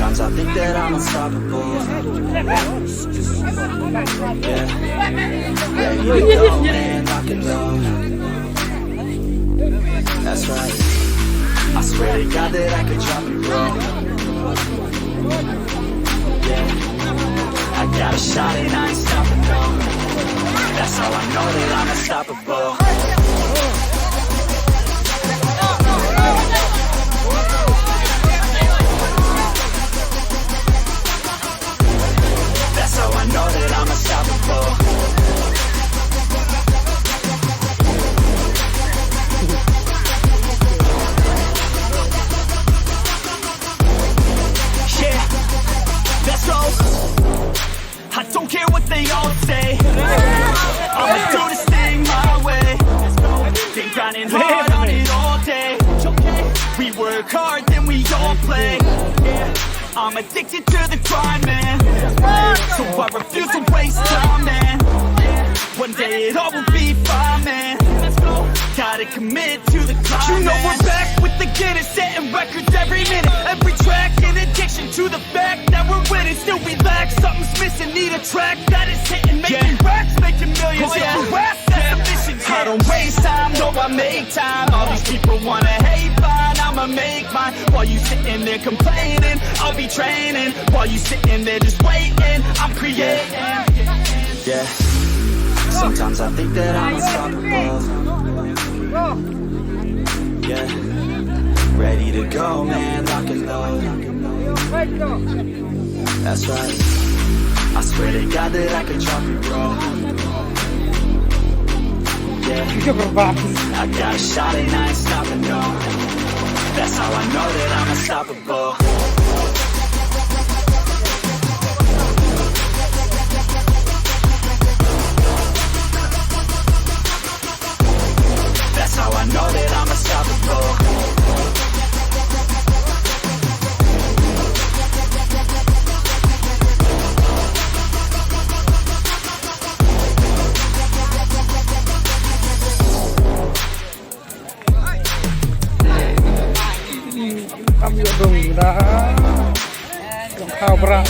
Sometimes I think that I'm unstoppable. Yeah, ready to go, man, lock and load. That's right. I swear to God that I could drop it, bro. Yeah, I got a shot and I ain't stopping, no. That's how I know that I'm unstoppable. That's how I know that I'm unstoppable. Yeah, let's go. I don't care what they all say. I'ma do this thing my way. Been grinding hard on it all day. We work hard, then we all play. I'm addicted to the grind, man. So I refuse to waste time, man. One day it all will be fine, man. Gotta commit to the climb. You know we're back with the Guinness, setting records every minute, every track. In addiction to the fact that we're winning, still we lack something's missing. Need a track that is hitting, making racks, making millions. That's the mission. I don't waste time, no, I make time. All these people wanna hate, fine, I'ma make mine. While you sitting there complaining, I'll be training. While you sitting there just waiting, I'm creating. Yeah, sometimes I think that I'm unstoppable. Yeah, ready to go, man, lock and load. That's right. I swear to God that I could drop it, bro. Yeah, I got a shot and I ain't stopping, no. That's how I know that I'm unstoppable. That's how I know that I'm unstoppable. Ambil dung dah, kau berang.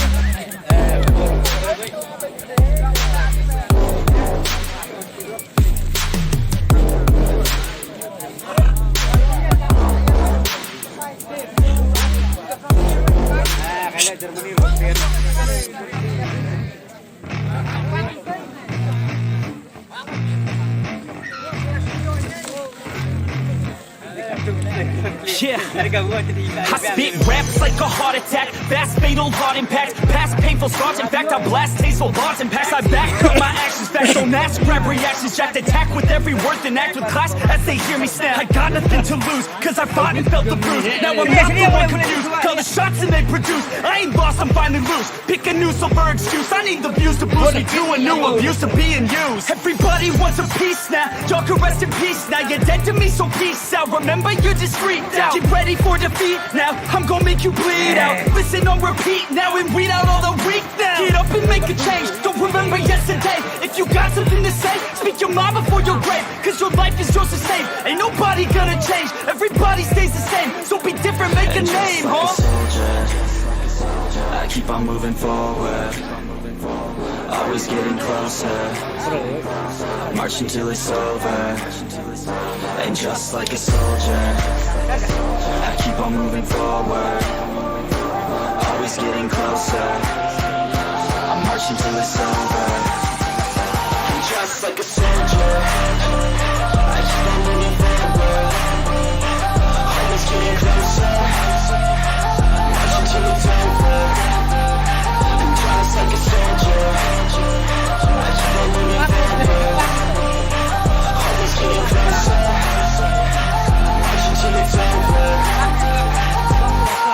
Yeah, I spit raps like a heart attack. Fast, fatal, hard impact. Past painful scars. In fact, I blast tasteful bars and packs. I back up my actions. Facts don't ask, grab reactions. Jacked attack with every word, then act with class as they hear me snap. I got nothing to lose, cause I fought and felt the bruise. Now I'm not the one confused. Call the shots and they produce. I ain't lost, I'm finally loose. Pick a new silver excuse. I need the views to boost me to a new abuse of being used. Everybody wants a piece now. Y'all can rest in peace now. You're dead to me, so peace out. Remember, you're just freaked out. Get ready for defeat now. I'm gonna make you bleed out. Listen on repeat now and weed out all the weak now. Get up and make a change. Don't remember yesterday. If you got something to say, speak your mind before your grave. Cause your life is yours to save. Ain't nobody gonna change. Everybody stays the same. So be different, make a name, huh? I keep on moving forward, always getting closer, marching till it's over. And just like a soldier, I keep on moving forward, always getting closer, I'm marching till it's over. And just like a soldier, I keep on moving forward, always getting closer, marching till it's over. And just like a soldier, I keep on moving forward, always getting closer, marching till it's over.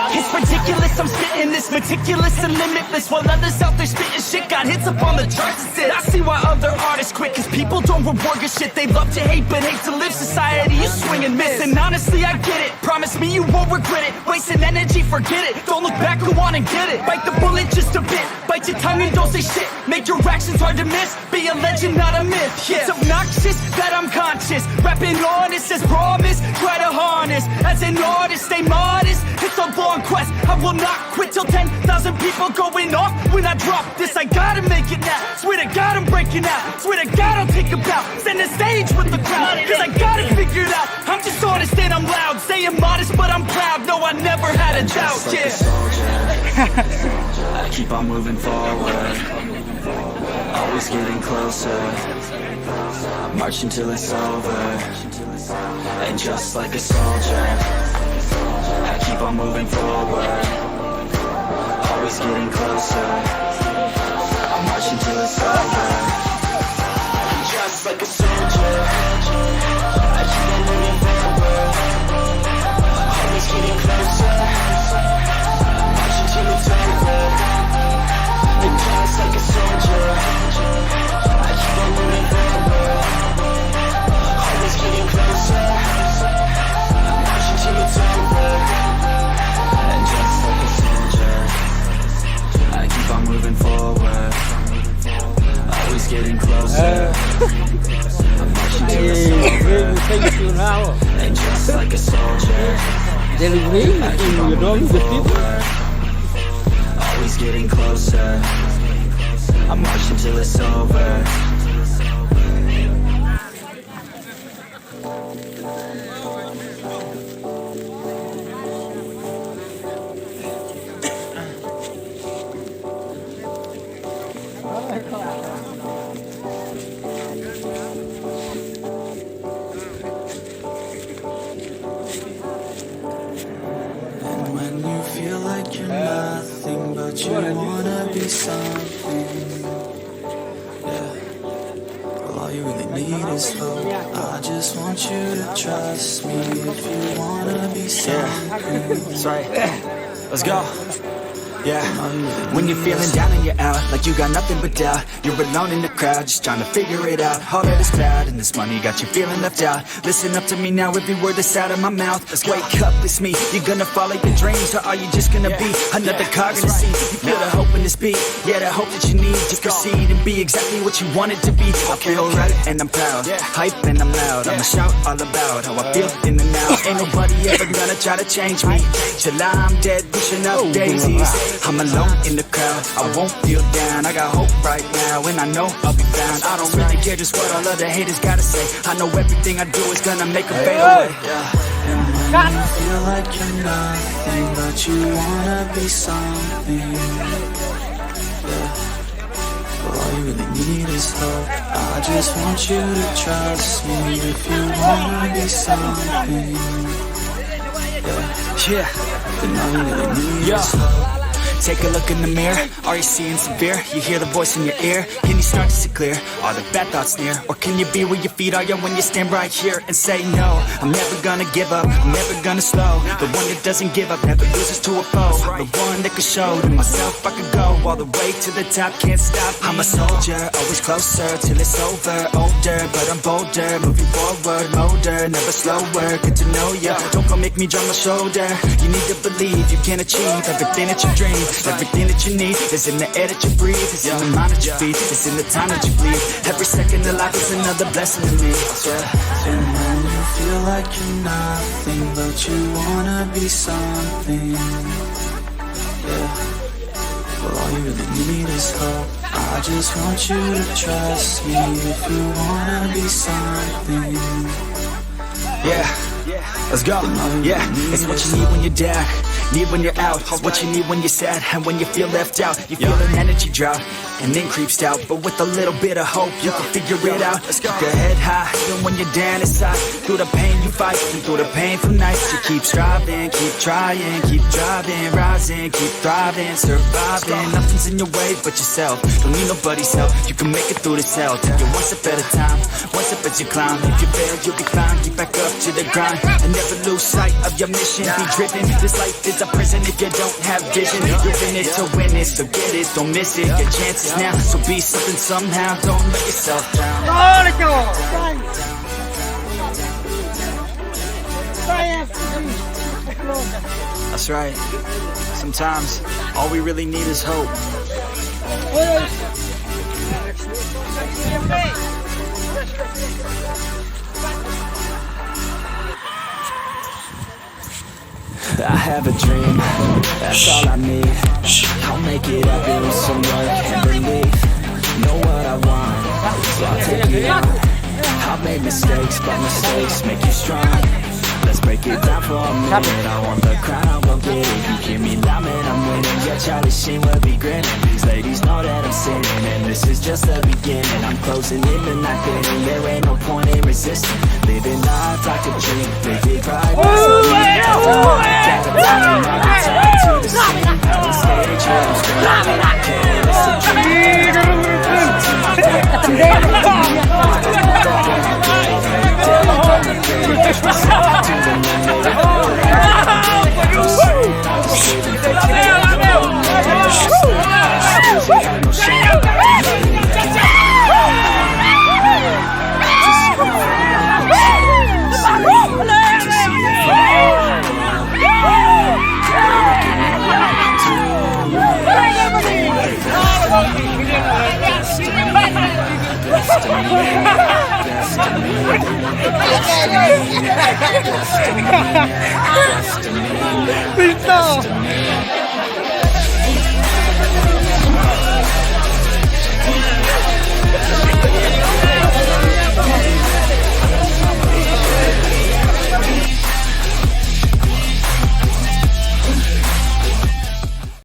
It's ridiculous, I'm spitting this meticulous and limitless. While others out there spitting shit got hits up on the charts. I see why other artists quit, cause people don't reward your shit. They love to hate but hate to live. Society is swing and miss. And honestly I get it, promise me you won't regret it. Wasting energy, forget it, don't look back, go on and get it. Bite the bullet just a bit, bite your tongue and don't say shit. Make your actions hard to miss, be a legend not a myth. Yeah. It's obnoxious that I'm conscious, rapping honest as promise. Try to harness, as an artist stay modest. It's a long quest, I will not quit till 10,000 people going off. When I drop this, I gotta make it now. Swear to God I'm breaking out. Swear to God I'll take a bow. Stand the stage with the crowd, cause I got it figured out. I'm just honest and I'm loud. Saying modest but I'm proud. No, I never had a doubt, yeah. I keep on moving forward, always getting closer. I march until it's over, and just like a soldier, I keep on moving forward, always getting closer. I march until it's over, and just like a soldier, I keep on moving forward, always getting closer. I march until it's over, and just like a soldier, I keep on moving forward, always getting closer. I march until it's over, and just like a soldier, I keep on moving forward, always getting closer. I march until it's over, and just like a soldier, I keep on moving forward, always getting closer. I march until it's over. And when you feel like you're nothing, but you wanna be something, yeah. Well, all you really need is hope. I just want you to trust me if you wanna be something. That's right. Let's go. Yeah, when you're feeling down and you're out, like you got nothing but doubt, you're alone in the crowd, just trying to figure it out. All of this cloud and this money got you feeling left out. Listen up to me now, every word that's out of my mouth. Let's wake up, it's me. You're gonna follow your dreams, or are you just gonna be another cog in the scene? You feel the hope in this beat, yeah, the hope that you need to proceed and be exactly what you want it to be. I feel right and I'm proud, hype and I'm loud. I'ma shout all about how I feel in the now. Ain't nobody ever gonna try to change me till I'm dead, pushing up daisies. I'm alone in the crowd, I won't feel down. I got hope right now, and I know I'll be found. I don't really care just what all other haters gotta say. I know everything I do is gonna make them fade away. And when you feel like you're nothing, but you wanna be something, yeah. Well, all you really need is hope. I just want you to trust me if you wanna be something, yeah. Then all you really need is hope. Take a look in the mirror, are you seeing severe? You hear the voice in your ear, can you start to see clear? Are the bad thoughts near? Or can you be where your feet are, when you stand right here and say no? I'm never gonna give up, I'm never gonna slow. The one that doesn't give up, never loses to a foe. The one that can show to myself I could go all the way to the top, can't stop me. I'm a soldier, always closer till it's over. Older, but I'm bolder, moving forward, motor, never slower. Good to know ya, don't come make me drop my shoulder. You need to believe you can achieve everything that you dream. Everything that you need is in the air that you breathe. It's in the mind that you feed. It's in the time that you bleed. Every second of life is another blessing to me. And when you feel like you're nothing, but you wanna be something, yeah. Well, all you really need is hope. I just want you to trust me if you wanna be something, yeah. Let's go. Yeah, it's what you need when you're down, need when you're out. It's what you need when you're sad and when you feel left out. You feel an energy drought and then creeps out, but with a little bit of hope you can figure it out. Keep your head high even when you're down inside. Through the pain you fight and through the painful nights, you keep striving, keep trying, keep driving, rising, keep thriving, surviving. Nothing's in your way but yourself. Don't need nobody's help. You can make it through this hell. Take it one step at a time, one step as you climb. If you fail, you'll be fine. Get back up to the grind and never lose sight of your mission. Be driven. This life is a prison if you don't have vision. You're in it to win it, so get it, don't miss it. Your chances now, so be something somehow. Don't let yourself down. That's right. Sometimes all we really need is hope. I have a dream, that's all I need. I'll make it happen with some work and belief. Know what I want, so I'll take it on. I've made mistakes, but mistakes make you strong. Let's break it down for a minute. I want the crown, I won't get it. You hear me loud, man, I'm winning. Yeah, Charlie Sheen will be grinning. These ladies know that I'm sinning, and this is just the beginning. I'm closing in the night getting. There ain't no point in resisting. Living life like a dream. Live it right, that's all you have to know. Gotta bring all the time to the scene. On stage, yeah, I'm straight. I can't, it's a Destiny.